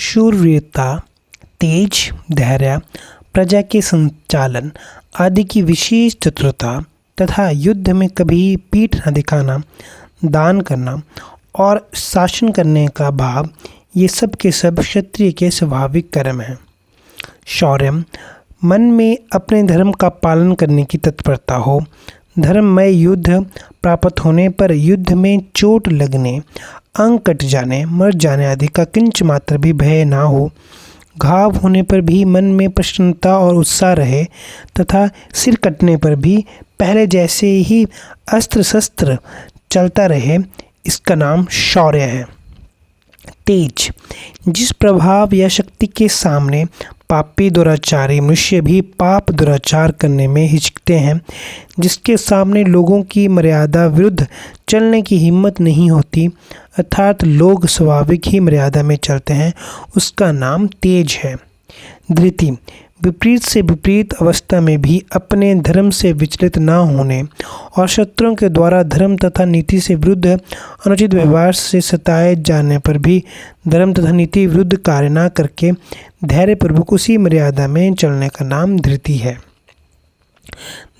शूरवीरता, तेज, धैर्य, प्रजा के संचालन आदि की विशेष चतुरता तथा युद्ध में कभी पीठ न दिखाना, दान करना और शासन करने का भाव, ये सब के सब क्षत्रिय के स्वाभाविक कर्म हैं। शौर्य, मन में अपने धर्म का पालन करने की तत्परता हो, धर्ममय युद्ध प्राप्त होने पर युद्ध में चोट लगने, अंग कट जाने, मर जाने आदि का किंच मात्र भी भय ना हो, घाव होने पर भी मन में प्रसन्नता और उत्साह रहे तथा सिर कटने पर भी पहले जैसे ही अस्त्र शस्त्र चलता रहे, इसका नाम शौर्य है। तेज, जिस प्रभाव या शक्ति के सामने पापी दुराचारी मनुष्य भी पाप दुराचार करने में हिचकते हैं, जिसके सामने लोगों की मर्यादा विरुद्ध चलने की हिम्मत नहीं होती, अर्थात लोग स्वाभाविक ही मर्यादा में चलते हैं, उसका नाम तेज है। धृति, विपरीत से विपरीत अवस्था में भी अपने धर्म से विचलित न होने और शत्रुओं के द्वारा धर्म तथा नीति से विरुद्ध अनुचित व्यवहार से सताए जाने पर भी धर्म तथा नीति विरुद्ध कार्य न करके धैर्यपूर्वक उसी मर्यादा में चलने का नाम धृति है।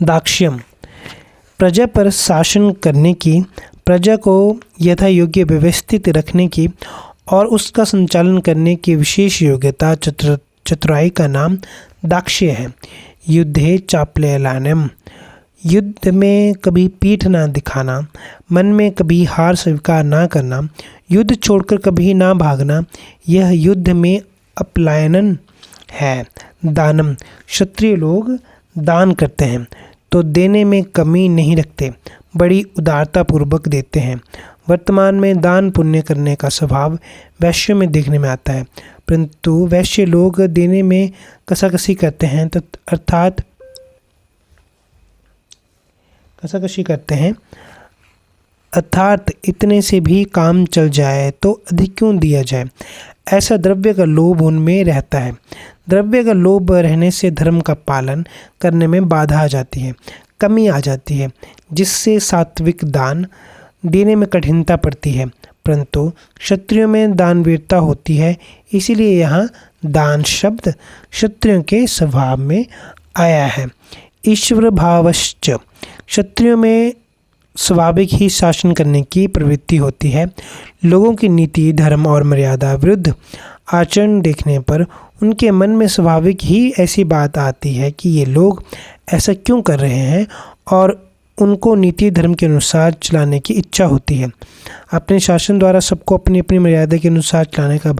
दाक्ष्यम, प्रजा पर शासन करने की, प्रजा को यथा योग्य व्यवस्थित रखने की और उसका संचालन करने की विशेष योग्यता चतुराई का नाम दाक्ष्य है। युद्धे चापल्यलानम, युद्ध में कभी पीठ ना दिखाना, मन में कभी हार स्वीकार ना करना, युद्ध छोड़कर कभी ना भागना, यह युद्ध में अपलायनन है। दानम, क्षत्रिय लोग दान करते हैं तो देने में कमी नहीं रखते, बड़ी उदारता पूर्वक देते हैं। वर्तमान में दान पुण्य करने का स्वभाव वैश्यों में देखने में आता है, परंतु वैश्य लोग देने में कसाकसी करते हैं, अर्थात इतने से भी काम चल जाए तो अधिक क्यों दिया जाए, ऐसा द्रव्य का लोभ उनमें रहता है। द्रव्य का लोभ रहने से धर्म का पालन करने में बाधा आ जाती है, कमी आ जाती है, जिससे सात्विक दान देने में कठिनता पड़ती है, परंतु क्षत्रियों में दानवीरता होती है, इसीलिए यहाँ दान शब्द क्षत्रियों के स्वभाव में आया है। ईश्वर भावश्च, क्षत्रियों में स्वाभाविक ही शासन करने की प्रवृत्ति होती है। लोगों की नीति, धर्म और मर्यादा विरुद्ध आचरण देखने पर उनके मन में स्वाभाविक ही ऐसी बात आती है कि ये लोग ऐसा क्यों कर रहे हैं और उनको नीति धर्म के अनुसार चलाने की इच्छा होती है। अपने शासन द्वारा सबको अपनी अपनी मर्यादा के अनुसार चलाने का